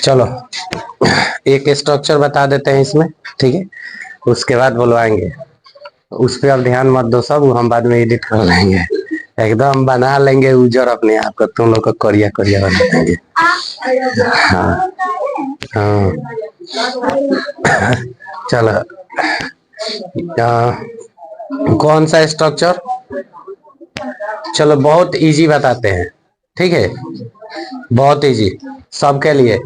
चलो एक स्ट्रक्चर बता देते हैं इसमें, ठीक है, उसके बाद बुलवाएंगे। उस पर अब ध्यान मत दो, सब वो हम बाद में एडिट कर लेंगे, एकदम बना लेंगे उजर अपने आप को, तुम लोग को करिया करिया बना देंगे। हाँ हाँ चलो कौन सा स्ट्रक्चर, चलो बहुत इजी बताते हैं, ठीक है, बहुत इजी सबके लिए।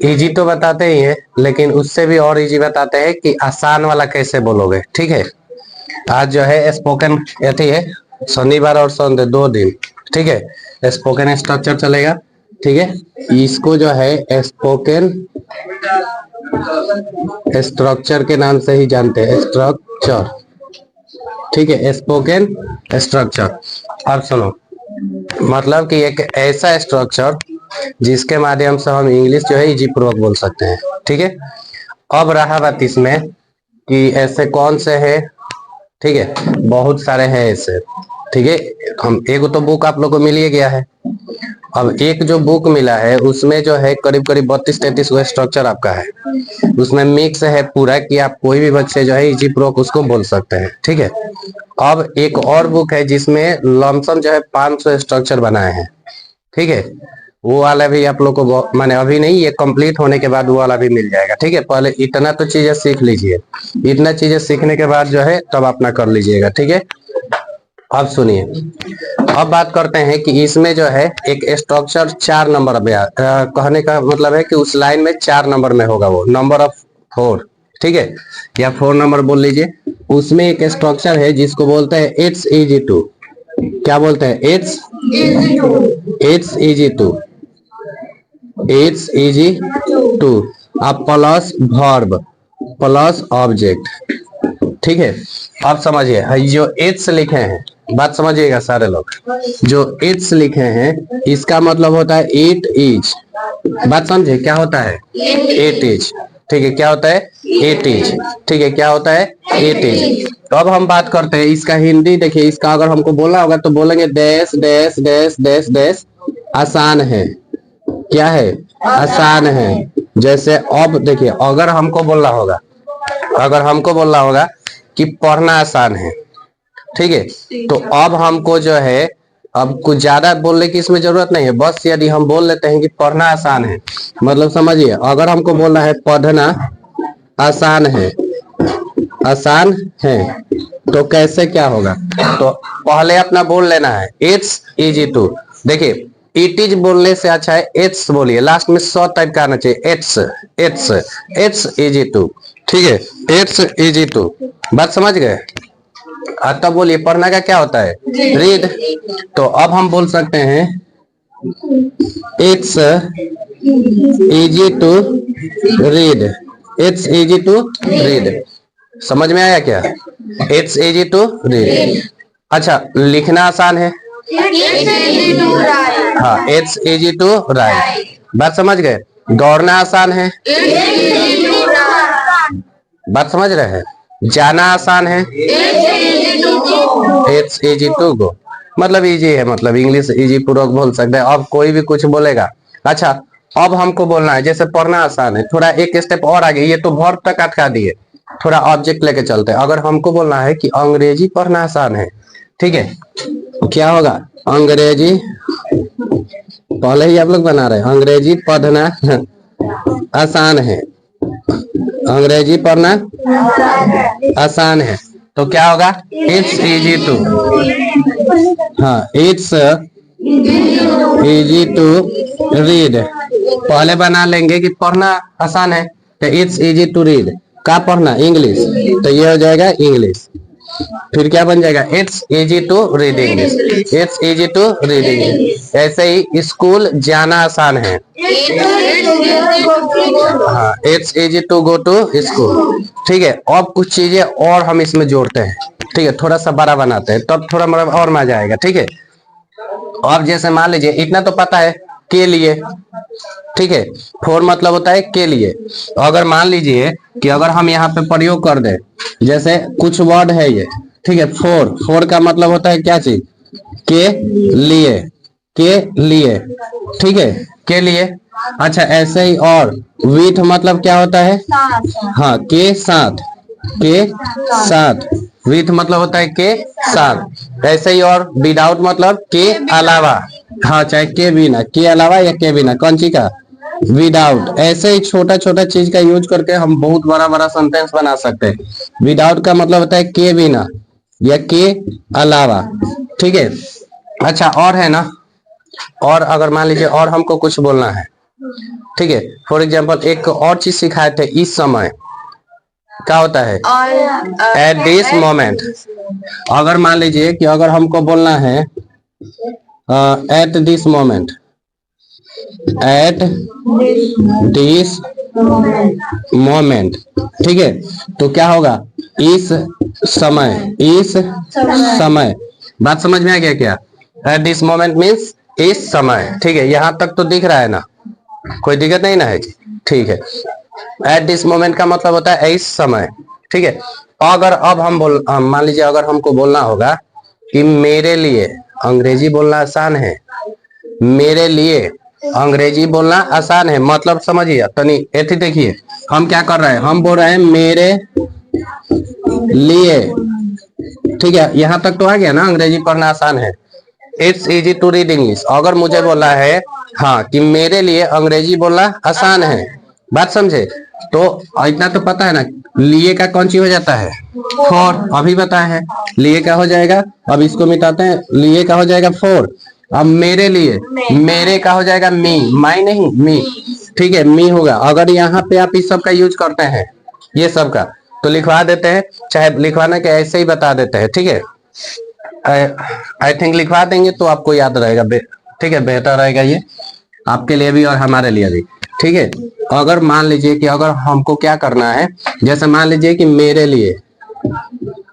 इजी तो बताते ही है, लेकिन उससे भी और इजी बताते हैं कि आसान वाला कैसे बोलोगे, ठीक है। आज जो है स्पोकन यही है, शनिवार और संडे 2 दिन, ठीक है, स्पोकन स्ट्रक्चर चलेगा, ठीक है। इसको जो है स्पोकन स्ट्रक्चर के नाम से ही जानते हैं, स्ट्रक्चर, ठीक है, स्पोकन स्ट्रक्चर। अब सुनो, मतलब कि एक ऐसा स्ट्रक्चर जिसके माध्यम से हम इंग्लिश जो है इजी पूर्वक बोल सकते हैं, ठीक है। अब रहा बात इसमें कि ऐसे कौन से है, ठीक है, बहुत सारे हैं ऐसे, ठीक है। हम एक तो बुक आप लोग को मिल ही गया है। अब एक जो बुक मिला है उसमें जो है करीब करीब 32-33 वो स्ट्रक्चर आपका है, उसमें मिक्स है पूरा कि आप कोई भी बच्चे जो है इजी प्रोक उसको बोल सकते हैं, ठीक है। अब एक और बुक है जिसमें लमसम जो है 500 स्ट्रक्चर बनाए हैं, ठीक है, वो वाला भी आप लोग को माने अभी नहीं, ये कंप्लीट होने के बाद वो वाला भी मिल जाएगा, ठीक है। पहले इतना तो चीजें सीख लीजिए, इतना चीजें सीखने के बाद जो है तब अपना कर लीजिएगा, ठीक है। अब सुनिए, अब बात करते हैं कि इसमें जो है एक स्ट्रक्चर 4 नंबर में कहने का मतलब है कि उस लाइन में 4 नंबर में होगा, वो नंबर ऑफ 4, ठीक है, या 4 नंबर बोल लीजिए। उसमें एक स्ट्रक्चर है जिसको बोलते हैं इट्स इजी टू, क्या बोलते हैं, it's easy to, it's easy to. अब प्लस वर्ब प्लस ऑब्जेक्ट, ठीक है। अब समझिए जो इट्स लिखे हैं, बात समझिएगा सारे लोग, जो इट्स लिखे हैं इसका मतलब होता है इट इज, बात समझे क्या होता है, इट इज, ठीक है, क्या होता है, इट इज, ठीक है, क्या होता है, इट इज। तो अब हम बात करते हैं इसका हिंदी, देखिए इसका अगर हमको बोलना होगा तो बोलेंगे dash dash dash dash dash, आसान है, क्या है, आसान है। जैसे अब देखिए अगर हमको बोलना होगा, अगर हमको बोलना होगा कि पढ़ना आसान है, ठीक है, तो अब हमको जो है अब कुछ ज्यादा बोलने की इसमें जरूरत नहीं है, बस यदि हम बोल लेते हैं कि पढ़ना आसान है, मतलब समझिए अगर हमको बोलना है पढ़ना आसान है, आसान है, तो कैसे क्या होगा, तो पहले अपना बोल लेना है इट्स इजी टू। देखिए इट इज बोलने से अच्छा है इट्स बोलिए, लास्ट में सौ टाइप का आना चाहिए, it's it's it's easy to, ठीक है, इट्स इजी टू, बात समझ गए। तब बोलिए पढ़ना का क्या होता है, रीड। तो अब हम बोल सकते हैं it's easy to read, it's easy to read, समझ में आया क्या, इट्स इजी टू रीड। अच्छा लिखना आसान है, हाँ इट्स इजी टू राइट, बात समझ गए। दौड़ना आसान है, बात समझ रहे हैं। जाना आसान है, इट्स इजी टू गो, मतलब इजी है, मतलब इंग्लिश इजी पूर्वक बोल सकते हैं। अब कोई भी कुछ बोलेगा। अच्छा अब हमको बोलना है जैसे पढ़ना आसान है, थोड़ा एक स्टेप और आगे, ये तो वर्ब तक अटका दिए, थोड़ा ऑब्जेक्ट लेके चलते हैं। अगर हमको बोलना है कि अंग्रेजी पढ़ना आसान है, ठीक है, तो क्या होगा, अंग्रेजी, पहले ही आप लोग बना रहे हैं, अंग्रेजी पढ़ना आसान है, अंग्रेजी पढ़ना आसान है, तो क्या होगा, इट्स इजी टू, हाँ इट्स इजी टू रीड। पहले बना लेंगे कि पढ़ना आसान है, तो इट्स इजी टू रीड, का पढ़ना, इंग्लिश, तो ये हो जाएगा इंग्लिश। फिर क्या बन जाएगा, it's easy to read English, it's easy to read English. ऐसे ही स्कूल जाना आसान है, हाँ it's easy to go to school, ठीक है। अब कुछ चीजें और हम इसमें जोड़ते हैं, ठीक है, थोड़ा सा बड़ा बनाते हैं, तब थोड़ा मतलब और मजा आएगा, ठीक है। अब जैसे मान लीजिए इतना तो पता है के लिए, ठीक है, फोर मतलब होता है के लिए। अगर मान लीजिए कि अगर हम यहाँ पे प्रयोग कर दें, जैसे कुछ वर्ड है ये, ठीक है, फोर, फोर का मतलब होता है क्या चीज, के लिए, के लिए, ठीक है, के लिए। अच्छा ऐसे ही और विथ मतलब क्या होता है? हाँ, के साथ, के साथ। विथ मतलब होता है के साथ। ऐसे ही और विदाउट मतलब के अलावा। हाँ, चाहे के बिना, के अलावा या के बिना, कौन सी का? विदाउट। ऐसे ही छोटा छोटा चीज का यूज करके हम बहुत बड़ा बड़ा सेंटेंस बना सकते हैं। विदाउट का मतलब होता है के बिना या के अलावा। ठीक है। अच्छा और है ना, और अगर मान लीजिए और हमको कुछ बोलना है, ठीक है, फॉर एग्जाम्पल एक और चीज सिखाए थे, इस समय क्या होता है? Eight this moment. अगर मान लीजिए कि अगर हमको बोलना है eight this moment, eight this moment, ठीक है, तो क्या होगा? इस समय, इस समय। बात समझ में आ गया क्या? एट दिस मोमेंट मीन्स इस समय। ठीक है, यहां तक तो दिख रहा है ना, कोई दिक्कत नहीं ना है? ठीक है। एट दिस मोमेंट का मतलब होता है इस समय। ठीक है। अगर अब हम मान लीजिए अगर हमको बोलना होगा कि मेरे लिए, अंग्रेजी बोलना आसान है, मेरे लिए अंग्रेजी बोलना आसान है, मतलब समझिए तनी एथी देखिए, हम क्या कर रहे हैं, हम बोल रहे हैं मेरे लिए। ठीक है, यहां तक तो आ गया ना, अंग्रेजी पढ़ना आसान है। It's easy to read English. अगर मुझे बोला है हाँ कि मेरे लिए अंग्रेजी बोलना आसान है, बात समझे? तो इतना तो पता है ना, लिए का कौन सी हो जाता है? फॉर। अभी बताया है लिए का हो जाएगा। अब इसको मिटाते हैं, लिए का हो जाएगा फॉर। अब मेरे लिए, मेरे का हो जाएगा मी, माई नहीं मी। ठीक है, मी होगा। अगर यहाँ पे आप इस सब का यूज करते हैं, ये सब का, तो लिखवा देते हैं, चाहे लिखवाना के ऐसे ही बता देते हैं। ठीक है, आई थिंक लिखवा देंगे तो आपको याद रहेगा। ठीक है, बेहतर रहेगा ये आपके लिए भी और हमारे लिए भी। ठीक है। अगर मान लीजिए कि अगर हमको क्या करना है, जैसे मान लीजिए कि मेरे लिए,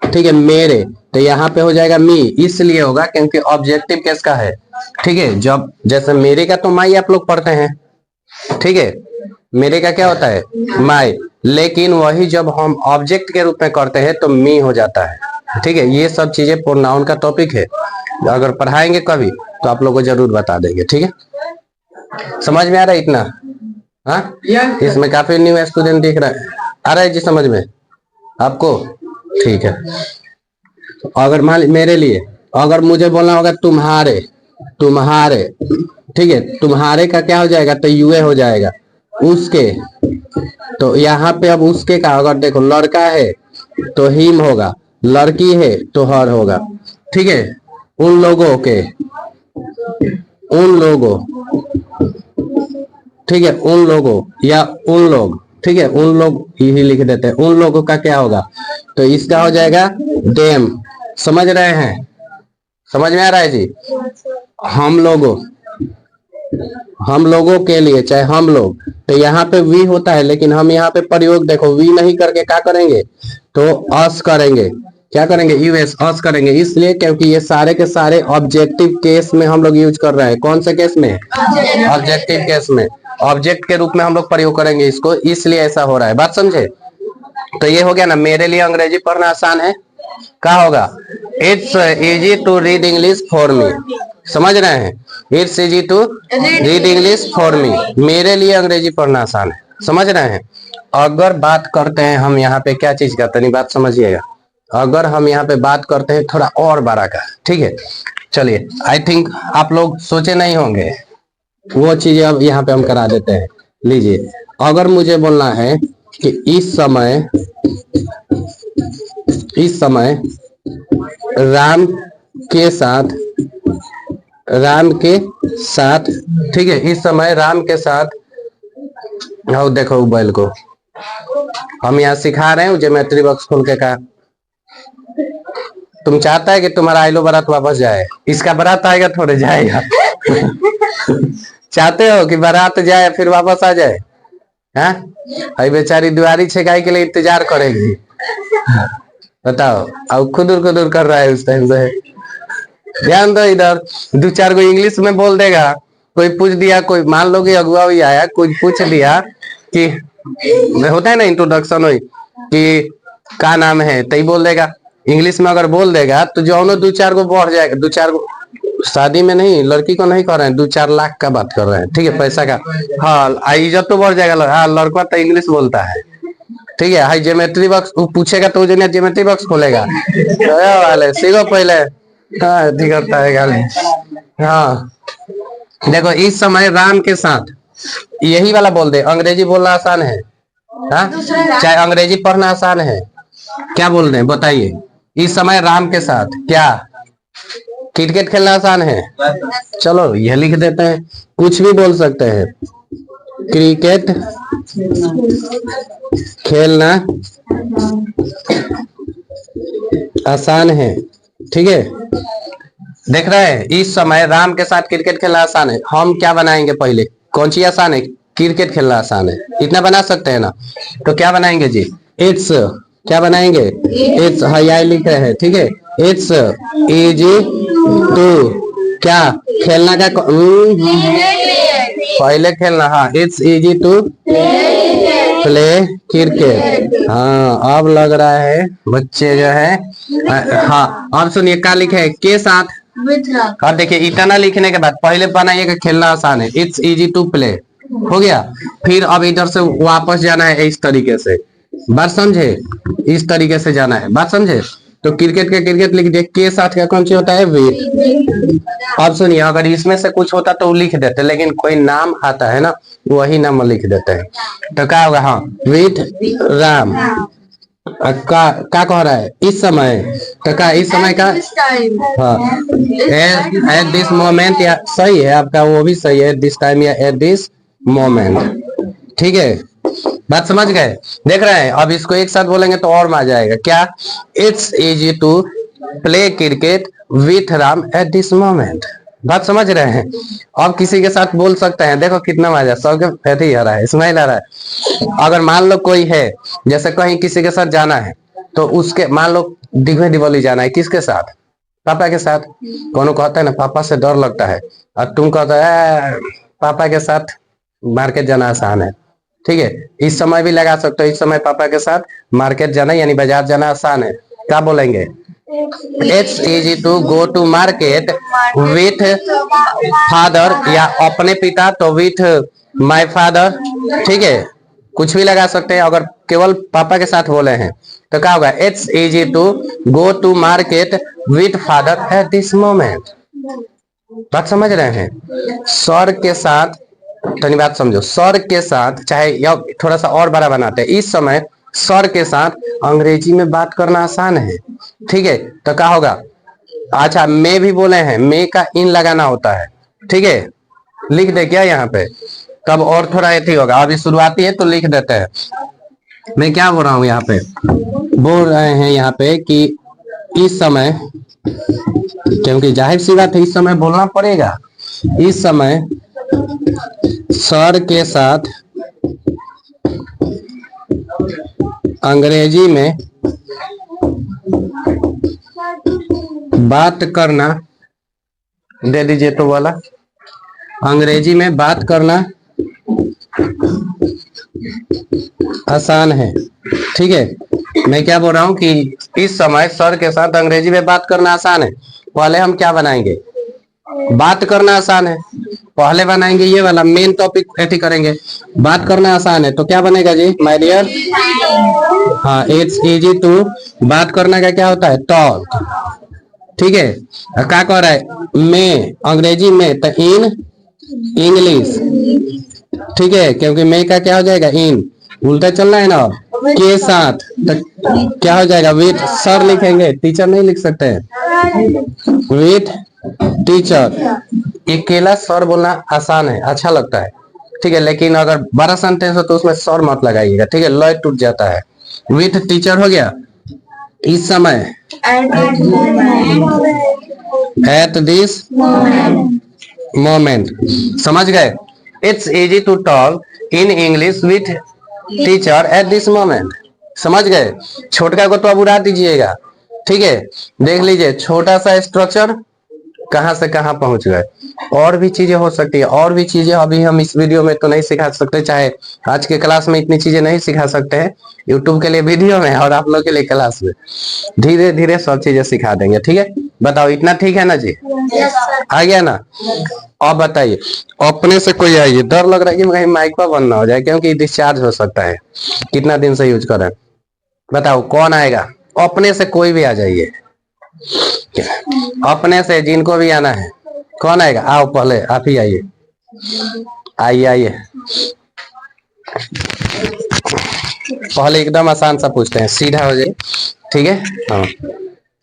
ठीक है, मेरे, तो यहाँ पे हो जाएगा मी, इसलिए होगा क्योंकि ऑब्जेक्टिव किसका है? ठीक है, जब जैसे मेरे का तो माई आप लोग पढ़ते हैं, ठीक है, मेरे का क्या होता है? माई। लेकिन वही जब हम ऑब्जेक्ट के रूप में करते हैं तो मी हो जाता है। ठीक है, ये सब चीजें प्रोनाउन का टॉपिक है, अगर पढ़ाएंगे कभी तो आप लोग को जरूर बता देंगे। ठीक है, समझ में आ रहा है इतना? हाँ, इसमें काफी न्यू स्टूडेंट दिख रहा है, आ रहा है जी समझ में आपको? ठीक है। अगर मान मेरे लिए, अगर मुझे बोलना होगा तुम्हारे, तुम्हारे, ठीक है, तुम्हारे का क्या हो जाएगा? तो यूए हो जाएगा। उसके, तो यहाँ पे अब उसके का अगर देखो, लड़का है तो हिम होगा, लड़की है तो हर होगा। ठीक है, उन लोगों के, उन लोगों, ठीक है, उन लोगों या उन लोग, ठीक है, उन लोग ही लिख देते हैं। उन लोगों का क्या होगा? तो इसका हो जाएगा देम। समझ रहे हैं? समझ में आ रहा है जी? हम लोगों, हम लोगों के लिए, चाहे हम लोग, तो यहाँ पे वी होता है, लेकिन हम यहाँ पे प्रयोग देखो वी नहीं करके क्या करेंगे? तो अस करेंगे। क्या करेंगे? यूएस, अस करेंगे, इसलिए क्योंकि ये सारे के सारे ऑब्जेक्टिव केस में हम लोग यूज कर रहे हैं। कौन से केस में? ऑब्जेक्टिव केस में। ऑब्जेक्ट के रूप में हम लोग प्रयोग करेंगे इसको, इसलिए ऐसा हो रहा है। बात समझे? तो ये हो गया ना, मेरे लिए अंग्रेजी पढ़ना आसान है, क्या होगा? It's easy to read English for me. समझ रहे हैं? It's easy to read English for me, मेरे लिए अंग्रेजी पढ़ना आसान है। समझ रहे हैं? अगर बात करते हैं हम यहाँ पे क्या चीज का, तनी बात समझिएगा, अगर हम यहाँ पे बात करते हैं थोड़ा और बड़ा का, ठीक है, चलिए, आई थिंक आप लोग सोचे नहीं होंगे, वो चीजें अब यहाँ पे हम करा देते हैं। लीजिए, अगर मुझे बोलना है कि इस समय, इस समय राम के साथ, राम के साथ, ठीक है, इस समय राम के साथ, आओ देखो बैल को हम यहाँ सिखा रहे हैं ज्योमेट्री बॉक्स खोल के का। तुम चाहता है कि तुम्हारा आइलो बारात वापस जाए? इसका बारात आएगा थोड़े जाएगा। चाहते हो कि बारात जाए फिर वापस आ जाए? हाँ, अभी बेचारी दुआरी छेकाई के लिए इंतजार करेगी, बताओ। अब खुदुर खुदुर कर रहा है उस टाइम से। ध्यान दो इधर, दो चार को इंग्लिश में बोल देगा, कोई पूछ दिया, कोई मान लो कि अगुआ भी आया, कोई पूछ दिया कि होता है ना इंट्रोडक्शन, हुई कि क्या नाम है, तो ही बोल देगा इंग्लिश में। अगर बोल देगा तो जो दो चार को बढ़ जाएगा, दो चार को शादी में नहीं, लड़की को नहीं कर रहे हैं, 2-4 लाख का बात कर रहे हैं, ठीक है, पैसा का। हाँ, इज्जत तो बढ़ जाएगा। हाँ, लड़का तो इंग्लिश बोलता है, ठीक है। हाई ज्योमेट्री बॉक्स पूछेगा तो ज्योमेट्री बॉक्स खोलेगा वाले सीखो पहले। हाँ, ठीक करता है गाली। हाँ, देखो इस समय राम के साथ यही वाला बोल दे। अंग्रेजी बोलना आसान है, हाँ, चाहे अंग्रेजी पढ़ना आसान है, क्या बोल रहे हैं बताइए। इस समय राम के साथ क्या क्रिकेट खेलना आसान है? चलो यह लिख देते हैं, कुछ भी बोल सकते हैं। क्रिकेट खेलना आसान है, ठीक है। देख रहे हैं, इस समय राम के साथ क्रिकेट खेलना आसान है। हम क्या बनाएंगे पहले, कौन सी आसान है? क्रिकेट खेलना आसान है, इतना बना सकते हैं ना। तो क्या बनाएंगे जी? इट्स, क्या बनाएंगे? इट्स, हाई लिख रहे हैं, ठीक है। इट्स इजी टू, क्या खेलना का पहले खेलना, हाँ, it's easy to play cricket. हाँ, अब लग रहा है बच्चे जो है। हाँ, अब सुनिए क्या लिखे है के साथ। और देखिए इतना लिखने के बाद पहले बनाइएगा खेलना आसान है, इट्स इजी टू प्ले, हो गया। फिर अब इधर से वापस जाना है इस तरीके से, बात समझे? इस तरीके से जाना है, बात समझे? तो क्रिकेट का क्रिकेट लिख दे, के साथ का कौन सी होता है? विथ। अब सुनिए, अगर इसमें से कुछ होता तो लिख देते, लेकिन कोई नाम आता है ना, वही नाम लिख देते हैं। तो क्या होगा? हाँ, विथ राम। क्या कह रहा है? इस समय, तो क्या इस समय का? हाँ, एट दिस मोमेंट, या सही है आपका, वो भी सही है, एट दिस टाइम या एट दिस मोमेंट, ठीक है। बात समझ गए? देख रहे हैं, अब इसको एक साथ बोलेंगे तो और मजा आएगा। क्या? It's easy to play cricket with Ram at this moment. बात समझ रहे हैं? अब किसी के साथ बोल सकते हैं, देखो कितना मजा, सबके ऐसे आ रहा है, स्माइल आ रहा है। अगर मान लो कोई है, जैसे कहीं किसी के साथ जाना है, तो उसके मान लो दिघवे दिवाली जाना है, किसके साथ? पापा के साथ। कौन कहता है ना पापा से डर लगता है, और तुम कहता है पापा के साथ मार्केट जाना आसान है, ठीक है। इस समय भी लगा सकते हो, इस समय पापा के साथ मार्केट जाना यानी बाजार जाना आसान है। क्या बोलेंगे? It's easy to go to market with father, या अपने पिता तो विथ माय फादर, ठीक है। कुछ भी लगा सकते हैं। अगर केवल पापा के साथ बोले हैं तो क्या होगा? It's easy to go to market with father at this moment. बात समझ रहे हैं? सर के साथ, धन्यवाद, बात समझो, सर के साथ, चाहे या थोड़ा सा और बड़ा बनाते हैं, इस समय सर के साथ अंग्रेजी में बात करना आसान है, ठीक है। तो क्या होगा? अच्छा, मैं भी बोले हैं, मैं का इन लगाना होता है, ठीक है। लिख दे क्या यहाँ पे, तब और थोड़ा ऐसी होगा। अभी शुरुआती है तो लिख देते हैं। मैं क्या बोल रहा हूँ यहाँ पे? बोल रहे हैं यहाँ पे कि इस समय, क्योंकि जाहिर सी बात है इस समय बोलना पड़ेगा, इस समय सर के साथ अंग्रेजी में बात करना, दे दीजिए तो वाला, अंग्रेजी में बात करना आसान है, ठीक है। मैं क्या बोल रहा हूँ कि इस समय सर के साथ अंग्रेजी में बात करना आसान है। पहले हम क्या बनाएंगे? बात करना आसान है, पहले बनाएंगे ये वाला मेन टॉपिक ऐसे करेंगे। बात करना आसान है तो क्या बनेगा जी? माय डियर, हाँ, इट्स इजी टू, बात करना का क्या होता है? टॉक, ठीक है। क्या कह रहा है? मैं अंग्रेजी में, तो इन इंग्लिश, ठीक है, क्योंकि मैं का क्या हो जाएगा? इन, उल्टा चलना है ना, के साथ तो क्या हो जाएगा? विथ। सर लिखेंगे, टीचर नहीं लिख सकते हैं, विथ टीचर। अकेला सर बोलना आसान है, अच्छा लगता है, ठीक है, लेकिन अगर बड़ा सेंटेंस हो तो उसमें सर मत लगाइएगा, ठीक है, लय टूट जाता है। विथ टीचर हो गया। इस समय, एट दिस मोमेंट, समझ गए? It's easy to talk in English with teacher at this moment, समझ गए? छोटका को तो अब उड़ा दीजिएगा, ठीक है। देख लीजिए, छोटा सा स्ट्रक्चर, कहां से कहां पहुंच गए। और भी चीजें हो सकती है, और भी चीजें अभी हम इस वीडियो में तो नहीं सिखा सकते, चाहे आज के क्लास में इतनी चीजें नहीं सिखा सकते हैं, यूट्यूब के लिए वीडियो में और आप लोग के लिए क्लास में धीरे धीरे सब चीजें सिखा देंगे। ठीक है, बताओ इतना ठीक है ना जी? आ गया ना? अब बताइए, अपने से कोई आइए, डर लग रहा है कि कहीं माइक पर बंद ना हो जाए, क्योंकि डिस्चार्ज हो सकता है, कितना दिन से यूज कर रहे हैं। बताओ कौन आएगा? अपने से कोई भी आ जाइए, अपने से जिनको भी आना है, कौन आएगा? आओ पहले आप ही आइए, आइए आइए। पहले एकदम आसान सा पूछते हैं, सीधा हो जाए, ठीक है? हाँ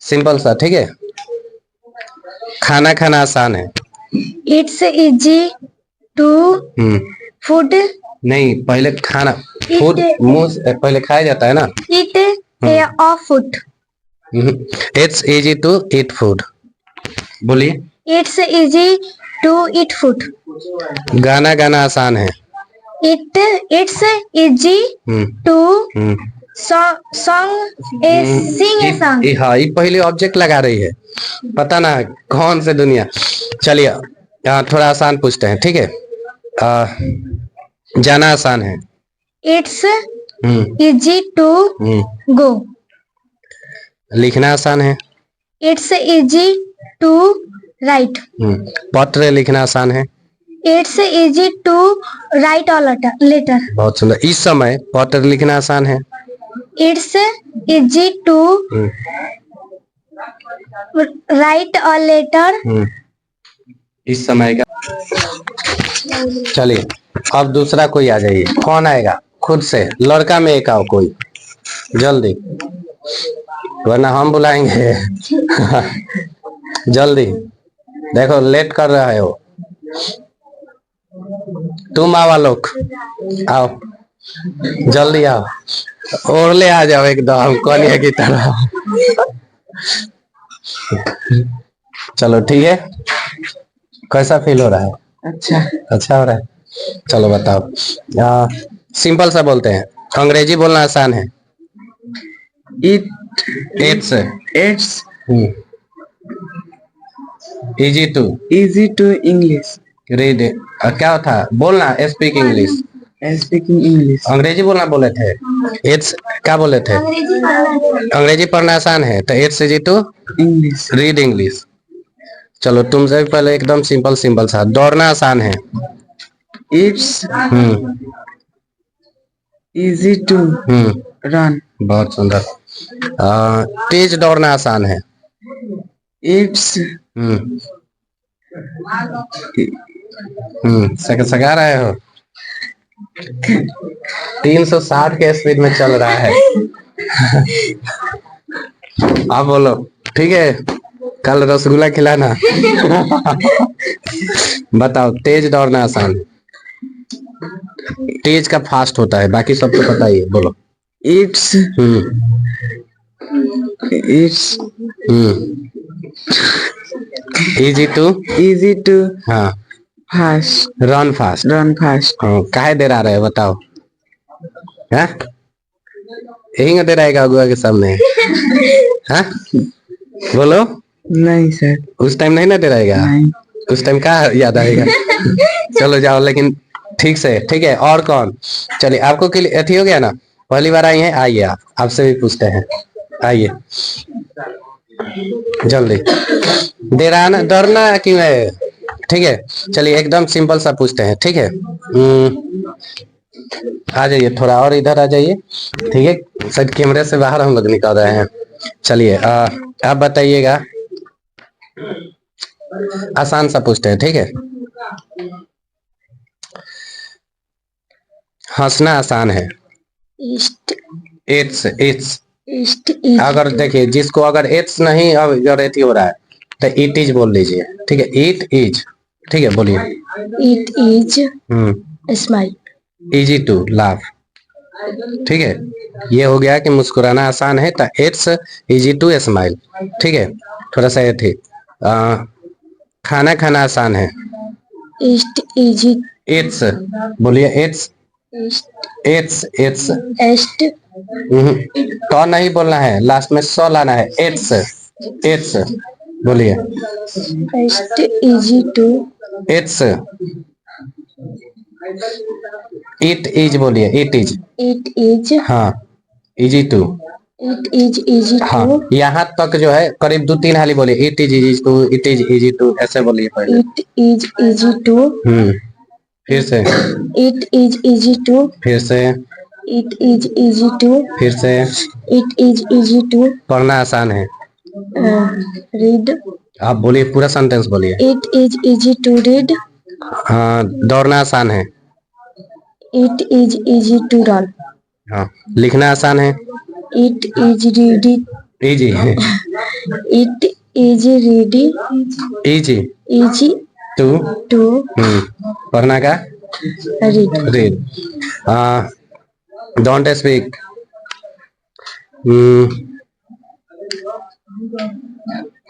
सिंपल सा, ठीक है। खाना खाना आसान है। It's easy to food. नहीं, पहले खाना, फूड मुंह से पहले खाया जाता है ना। Eat of food. It's easy to eat food. बोलिए। It's easy to eat food. गाना गाना आसान है। It's easy to sing a song. हाँ, ये पहले ऑब्जेक्ट लगा रही है, पता ना कौन से दुनिया। चलिए थोड़ा आसान पूछते हैं, ठीक है। जाना आसान है। It's easy to go. लिखना आसान है। It's easy to write. पत्र लिखना आसान है। It's easy to write a letter. बहुत सुंदर। इस समय पत्र लिखना आसान है। It's easy to write a letter. इस समय का। चलिए अब दूसरा कोई आ जाइए, कौन आएगा? खुद से, लड़का में एक आओ कोई, जल्दी, वरना हम बुलाएंगे। जल्दी, देखो लेट कर रहा है वो। तुम आवा लोग, आओ जल्दी आओ, और ले आ जाओ एकदम कन्या की तरह। चलो ठीक है, कैसा फील हो रहा है? अच्छा हो रहा है। चलो बताओ, सिंपल सा बोलते हैं, अंग्रेजी बोलना आसान है। It's easy to English. Read, क्या था बोलना? Speak English. अंग्रेजी बोलना बोले थे। इट्स क्या बोले थे? अंग्रेजी पढ़ना आसान है, तो it's easy to English, read English. चलो तुमसे पहले एकदम सिंपल सिंपल सा, दौड़ना आसान है। It's easy to run. बहुत सुंदर। तेज दौड़ना आसान है। इट्स सगा रहे हो, 360 के स्पीड में चल रहा है। आप बोलो, ठीक है, कल रसगुल्ला खिलाना। बताओ, तेज दौड़ना आसान है। तेज का फास्ट होता है, बाकी सब तो पता ही है। बोलो। इट्स इजी टू हाँ फास्ट, रन फास्ट। हाँ, काहे दे रहा है बताओ? हाँ यही दे रहेगा अगुआ के सामने। हाँ बोलो। नहीं सर, उस टाइम नहीं ना दे रहेगा। उस टाइम क्या याद आएगा? चलो जाओ, लेकिन ठीक से, ठीक है। और कौन? चलिए आपको अथी हो गया ना, पहली बार आई है, आइए आप, आपसे भी पूछते हैं, आइए जल्दी। डरना क्यों है? ठीक है, चलिए एकदम सिंपल सा पूछते हैं, ठीक है। आ जाइए, थोड़ा और इधर आ जाइए, ठीक है, शायद कैमरे से बाहर हम लोग निकल रहे हैं। चलिए आप बताइएगा, आसान सा पूछते हैं, ठीक है। हंसना आसान है। इट्स अगर देखिए, जिसको अगर इट्स नहीं अगर एथी हो रहा है, तो इट इज बोल लीजिए, ठीक है। इट इज, ठीक है, बोलिए। It is smile. Easy to laugh, ठीक है। ये हो गया कि मुस्कुराना आसान है, तो इट्स इजी टू स्माइल, ठीक है। थोड़ा सा ये थी, खाना खाना आसान है। इट्स बोलिए। इट्स तो नहीं बोलना है, लास्ट में सो लाना है। इट्स बोलिए। It's easy to. It's, it is बोलिए, इट इज। It is. हाँ, easy to. It is easy हाँ, to. यहाँ तक जो है करीब 2-3 हाली बोलिए, it is easy to, it is easy to, ऐसे बोलिए पहले। It is easy to. फिर से, It is easy to. फिर से, It is easy to. फिर से। It is easy to. पढ़ना आसान है। Read. आप बोलिए, पूरा सेंटेंस बोलिए। It is easy to read. हाँ, दौड़ना आसान है। It is easy to run. हाँ, लिखना आसान है। It is ready. Easy. It is ready. Easy Easy to. to पढ़ना का read. रीड। Don't speak.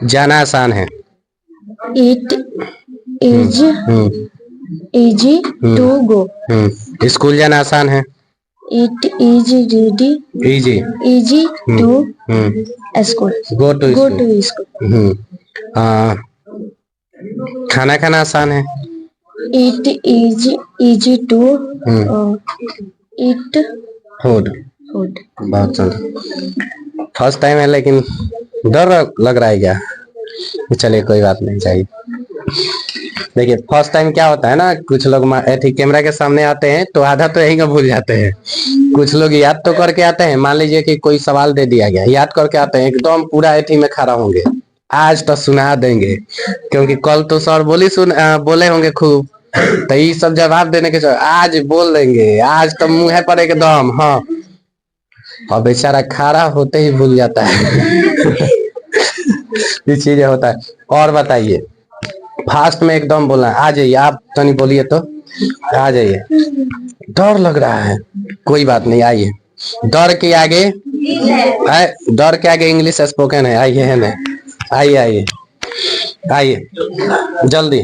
जाना आसान है। It is easy to go. School जाना आसान है। It is ready. Easy. Easy to school. Go to Go school. to school. खाना खाना आसान है। It is easy to eat food. food. बहुत सुंदर। फर्स्ट टाइम है लेकिन डर लग रहा है क्या? चलिए कोई बात नहीं, चाहिए। देखिए फर्स्ट टाइम क्या होता है ना, कुछ लोग कैमरा के सामने आते हैं तो आधा तो यही का भूल जाते हैं। कुछ लोग याद तो करके आते हैं, मान लीजिए कि कोई सवाल दे दिया गया, याद करके आते हैं, एकदम पूरा एथी में खड़ा होंगे, आज तो सुना देंगे, क्योंकि कल तो सर बोले होंगे खूब, तो ये सब जवाब देने के आज बोल देंगे, आज तो मुंह पर एकदम। हाँ, और बेचारा खड़ा होते ही भूल जाता है। ये चीजें होता है। और बताइए, फास्ट में एकदम बोलना। आ जाइए, आप तनी बोलिए तो, आ जाइए। डर लग रहा है, कोई बात नहीं, आइए। डर के आगे इंग्लिश स्पोकन है, आइए है ना, आइए आइए आइए जल्दी।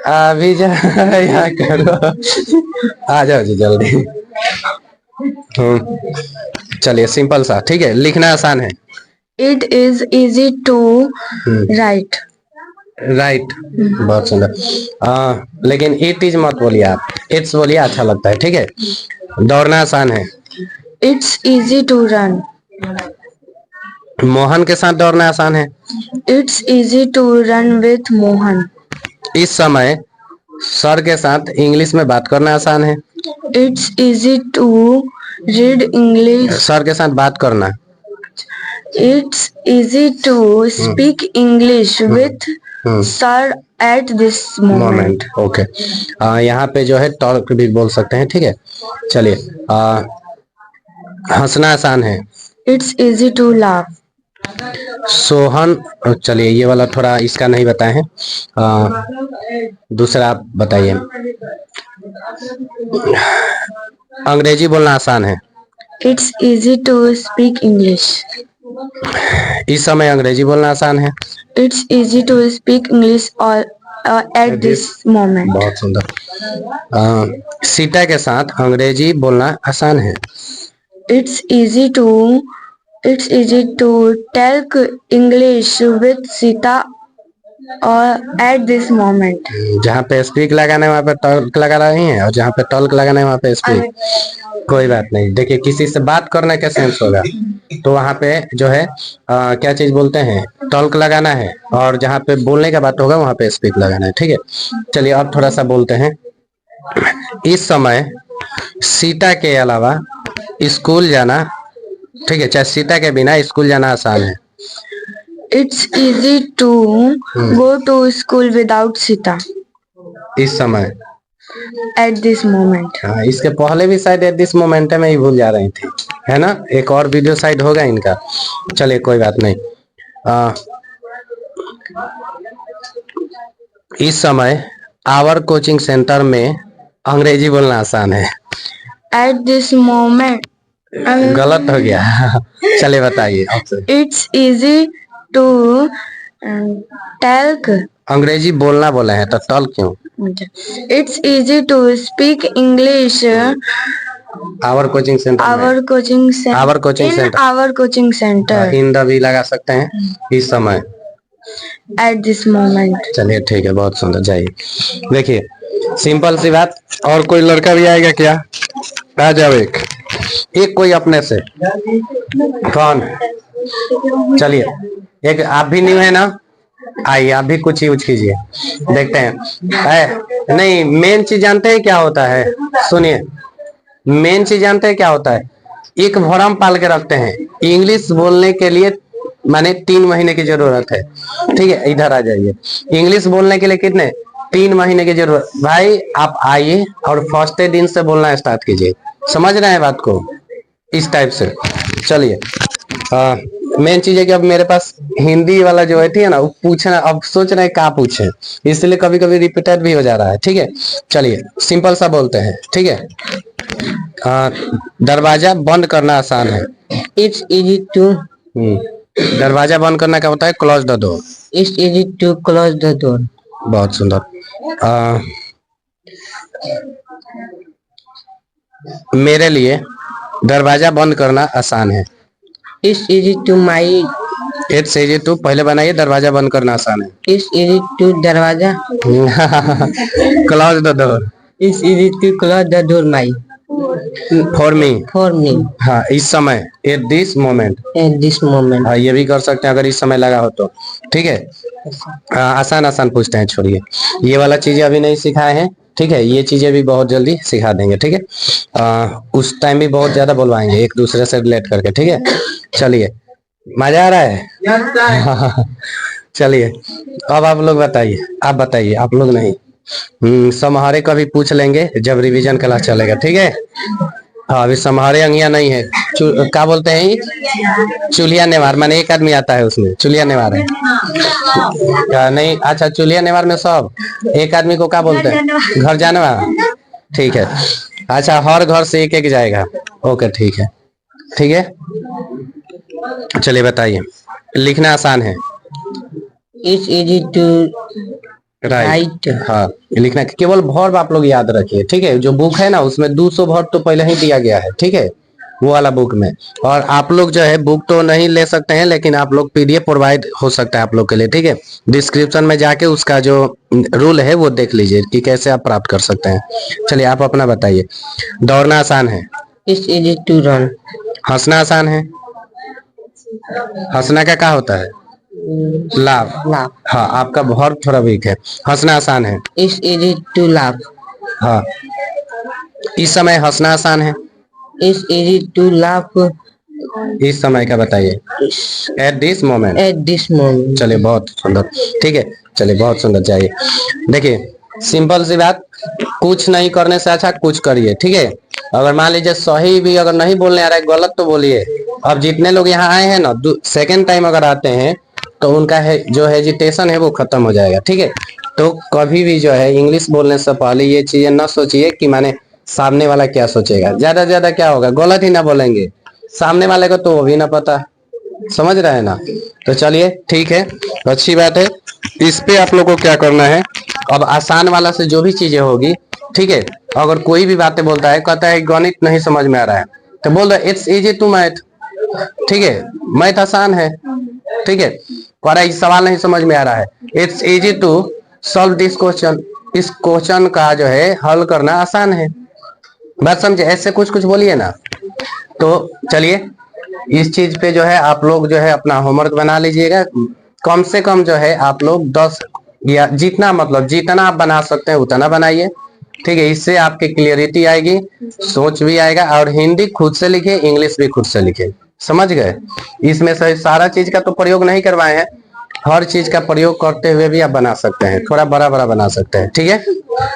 अभी जा करो, आ जाओ जी जल्दी। चलिए सिंपल सा, ठीक है, लिखना आसान है। It is easy to write. Right, बहुत सुंदर। लेकिन इट इज मत बोलिए, आप इट्स बोलिए, अच्छा लगता है, ठीक है। दौड़ना आसान है। It's easy to run. Mohan के साथ दौड़ना आसान है। It's easy to run with Mohan. इस समय सर के साथ इंग्लिश में बात करना आसान है। It's easy to read English. Sir के साथ बात करना। It's easy to speak English with sir at this moment. Okay. यहाँ पे जो है टॉक भी बोल सकते हैं, ठीक है। चलिए, हंसना आसान है। It's easy to laugh. Sohan, चलिए ये वाला थोड़ा इसका नहीं बताए हैं, दूसरा आप बताइए। अंग्रेजी बोलना आसान है। It's easy to speak English. इस समय अंग्रेजी बोलना आसान है। It's easy to speak English at this moment. बहुत सुंदर। सीता के साथ अंग्रेजी बोलना आसान है। It's easy to talk English with Sita at this moment. जहाँ पे स्पीक लगाना है वहाँ पे टॉक लगा रही हैं, और जहाँ पे टॉक लगाना है वहाँ पे स्पीक। कोई बात नहीं, देखिए किसी से बात करने का सेंस होगा तो वहाँ पे जो है क्या चीज बोलते हैं, टॉक लगाना है, और जहाँ पे बोलने का बात होगा वहाँ पे स्पीक लगाना है, ठीक है। चलिए अब थोड़ा सा बोलते हैं। इस समय सीता के अलावा स्कूल जाना, ठीक है, चाहे सीता के बिना स्कूल जाना आसान है। It's easy to go to school without Sita इस समय, at this moment. हाँ, इसके पहले भी शायद एट दिस मोमेंट में ही भूल जा रही थी, है ना। एक और वीडियो शायद होगा इनका, चलिए कोई बात नहीं। इस समय आवर कोचिंग सेंटर में अंग्रेजी बोलना आसान है। At this moment. गलत हो गया। चलिए बताइए। It's easy to talk. अंग्रेजी बोलना बोला है तो टॉक क्यों? It's easy to speak English our coaching centre में, our coaching center, Our coaching in center. our coaching center in the भी लगा सकते हैं इस समय। at this moment। चलिए ठीक है, बहुत सुंदर। जाइए देखिए, सिंपल सी बात। और कोई लड़का भी आएगा क्या? आ जाओ, एक कोई अपने से। कौन? चलिए, एक आप भी न्यू है ना, आइए आप भी कुछ यूज कीजिए, देखते हैं। नहीं, मेन चीज जानते हैं क्या होता है? सुनिए, मेन चीज जानते हैं क्या होता है? एक भरम पाल के रखते हैं इंग्लिश बोलने के लिए, माने 3 महीने की जरूरत है। ठीक है, इधर आ जाइए। इंग्लिश बोलने के लिए कितने? 3 महीने की जरूरत। भाई आप आइए और फर्स्ट दिन से बोलना स्टार्ट कीजिए। समझ रहे हैं बात को? इस टाइप से। चलिए, मेन चीज है कि अब मेरे पास हिंदी वाला जो है ना, वो पूछना, अब सोच रहे हैं क्या पूछे, इसलिए कभी कभी रिपीटेड भी हो जा रहा है। ठीक है, चलिए सिंपल सा बोलते हैं। ठीक है, दरवाजा बंद करना आसान है। It's easy to दरवाजा बंद करना क्या होता है? Close the door. it's easy to close the door। बहुत सुंदर। मेरे लिए दरवाजा बंद करना आसान है। It's easy to my it's easy to, पहले बनाइए, दरवाजा बंद करना आसान है। it's easy to दरवाजा close the door. it's easy to close the door my for me. for me हाँ, इस समय, eight this moment. at this moment। हाँ, ये भी कर सकते हैं अगर इस समय लगा हो तो। ठीक है, आसान आसान पूछते हैं, छोड़िए ये वाला चीजें अभी नहीं सिखाए हैं। ठीक है, ये चीजें भी बहुत जल्दी सिखा देंगे। ठीक है, उस टाइम भी बहुत ज्यादा बोलवाएंगे एक दूसरे से रिलेट करके। ठीक है, चलिए, मजा आ रहा है? चलिए, अब आप लोग बताइए, आप बताइए, आप लोग नहीं। समारे का भी पूछ लेंगे जब रिवीजन क्लास चलेगा। ठीक है, हाँ, अभी समारे अंगिया नहीं है। क्या बोलते हैं? चुलिया नेवार, माने एक आदमी आता है उसमें, चुलिया नेवार है क्या? नहीं, अच्छा, चुलिया नेवार में सब एक आदमी को क्या बोलते हैं? घर जाने वाला। ठीक है, अच्छा, हर घर से एक एक जाएगा। ओके, ठीक है, ठीक है। चलिए बताइए, लिखना आसान है। it's easy to right. हाँ, लिखना केवल वर्ब आप लोग याद रखिए। ठीक है, जो बुक है ना, उसमें 200 वर्ब तो पहले ही दिया गया है। ठीक है, वो वाला बुक में। और आप लोग जो है बुक तो नहीं ले सकते हैं, लेकिन आप लोग पीडीएफ प्रोवाइड हो सकता है आप लोग के लिए। ठीक है, डिस्क्रिप्शन में जाके उसका जो रूल है वो देख लीजिए कि कैसे आप प्राप्त कर सकते हैं। चलिए, आप अपना बताइए। दौड़ना आसान है। it's easy to run हंसना आसान है। हंसना का क्या होता है? लाभ। laugh हाँ, आपका वर्ब थोड़ा वीक है। हंसना आसान है। it's easy to laugh हाँ, इस समय हंसना आसान है। it's easy to laugh इस समय का बताइए? Eight this moment. at this moment। चलिए, बहुत सुंदर। ठीक है, चलिए, बहुत सुंदर। जाइए, देखिए, सिंपल सी बात, कुछ नहीं करने से अच्छा कुछ करिए। ठीक है, अगर मान लीजिए सही भी अगर नहीं बोलने आ रहा है, गलत तो बोलिए। अब जितने लोग यहाँ आए हैं ना, सेकेंड टाइम अगर आते हैं तो उनका है जो हेजिटेशन है वो खत्म हो जाएगा। ठीक है, तो कभी भी जो है इंग्लिश बोलने से पहले ये चीजें ना सोचिए कि माने सामने वाला क्या सोचेगा। ज्यादा ज्यादा क्या होगा, गलत ही ना बोलेंगे, सामने वाले को तो वो भी ना पता। समझ रहे हैं ना? तो चलिए, ठीक है, अच्छी बात है। इस पे आप लोग को क्या करना है, अब आसान वाला से जो भी चीजें होगी, ठीक है, अगर कोई भी बातें बोलता है, कहता है गणित नहीं समझ में आ रहा है, तो बोल दो इट्स इजी टू मैथ। ठीक है, मैथ आसान है। ठीक है, पर सवाल नहीं समझ में आ रहा है, it's easy to solve this question. इस क्वेश्चन का जो है हल करना आसान है। बात समझे? ऐसे कुछ कुछ बोलिए ना। तो चलिए, इस चीज पे जो है आप लोग जो है अपना होमवर्क बना लीजिएगा। कम से कम जो है आप लोग 10 या जितना, मतलब जितना आप बना सकते हैं उतना बनाइए। ठीक है, इससे आपकी क्लियरिटी आएगी, सोच भी आएगा। और हिंदी खुद से लिखे, इंग्लिश भी खुद से लिखे। समझ गए? इसमें से सारा चीज का तो प्रयोग नहीं करवाए हैं, हर चीज का प्रयोग करते हुए भी आप बना सकते हैं, थोड़ा बड़ा बड़ा बना सकते हैं। ठीक है,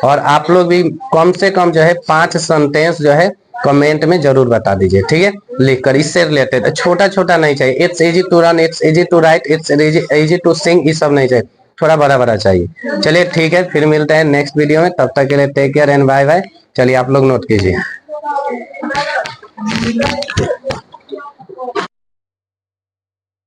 और आप लोग भी कम से कम जो है 5 सेंटेंस जो है कमेंट में जरूर बता दीजिए। ठीक है, लिखकर, इससे रिलेटेड। छोटा छोटा नहीं चाहिए, it's easy to run, it's easy to write, it's easy to sing, ये सब नहीं चाहिए, थोड़ा बड़ा बड़ा चाहिए। चलिए, ठीक है, फिर मिलते हैं नेक्स्ट वीडियो में। तब तक के लिए take care and bye bye. चलिए, आप लोग नोट कीजिए।